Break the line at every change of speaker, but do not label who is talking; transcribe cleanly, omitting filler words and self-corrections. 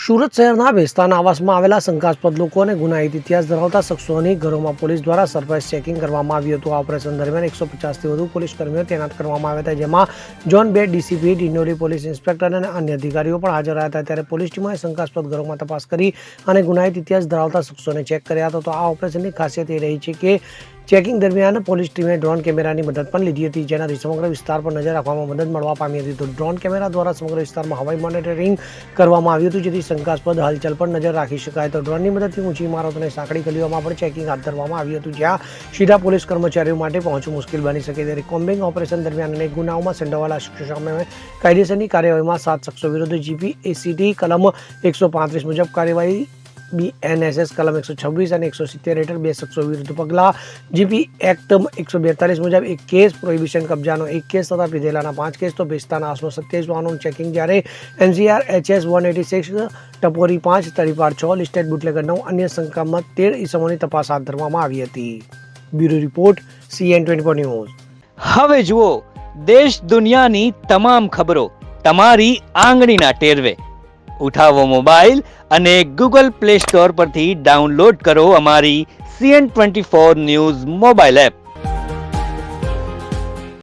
સુરત શહેરના ભેસ્તાન આવાસમાં આવેલા શંકાસ્પદ લોકો અને ગુનાહિત ઇતિહાસ ધરાવતા શખ્સોની ઘરોમાં પોલીસ દ્વારા સરપ્રાઇઝ ચેકિંગ કરવામાં આવ્યું હતું। આ ઓપરેશન દરમિયાન 150થી વધુ પોલીસ કર્મીઓ તૈનાત કરવામાં આવ્યા હતા, જેમાં zone 2 DCP, Dindoli police inspector અને અન્ય અધિકારીઓ પણ હાજર રહ્યા હતા। ત્યારે પોલીસ ટીમોએ શંકાસ્પદ ઘરોમાં તપાસ કરી અને ગુનાહિત ઇતિહાસ ધરાવતા શખ્સોને ચેક કર્યા હતા। તો આ ઓપરેશનની ખાસિયત એ રહી છે કે ચેકિંગ દરમિયાન પોલીસ ટીમે ડ્રોન કેમેરાની મદદ પણ લીધી હતી, જેનાથી સમગ્ર વિસ્તાર પર નજર રાખવામાં મદદ મળવા પામી હતી। તો ડ્રોન કેમેરા દ્વારા સમગ્ર વિસ્તારમાં હવાઈ મોનિટરિંગ કરવામાં આવ્યું હતું, જેથી શંકાસ્પદ હલચલ પર નજર રાખી શકાય। તો ડ્રોનની મદદથી ઊંચી ઇમારતો અને સાંકડી ગલીઓમાં પણ ચેકિંગ હાથ ધરવામાં આવ્યું હતું, જ્યાં સીધા પોલીસ કર્મચારીઓ માટે પહોંચવું મુશ્કેલ બની શકે। ત્યારે કોમ્બિંગ ઓપરેશન દરમિયાન અનેક ગુનાઓમાં સંડોવાયેલા શખ્સો સામે કાયદેસરની કાર્યવાહીમાં 7 શખ્સો વિરુદ્ધ જીપીએસીટી કલમ 135 મુજબ કાર્યવાહી, BNSS કલમ 126 અને 170 હેઠળ 2 શખ્સો વિરુદ્ધ પગલાં, જીપી એક્ટ 142 મુજબ 1 કેસ, પ્રોહિબિશન કબજાનો 1 કેસ તથા પીધેલાના 5 કેસ। તો ભેસ્તાન આસનો 27 વાહનોનું ચેકિંગ, જ્યારે NCR HS 186 ટપોરી 5 તળીપાડ 6 લિસ્ટેડ બુટલેગર 9 અન્ય શંકાસ્પદ 13 ઇસમોની તપાસ હાથ ધરવામાં આવી હતી। Bureau report CN24 news.
હવે જુઓ દેશ દુનિયાની તમામ ખબરો તમારી આંગળીના ટેરવે। ઉઠાવો મોબાઈલ અને Google Play Store પરથી ડાઉનલોડ કરો અમારી CN24 ન્યૂઝ મોબાઈલ એપ।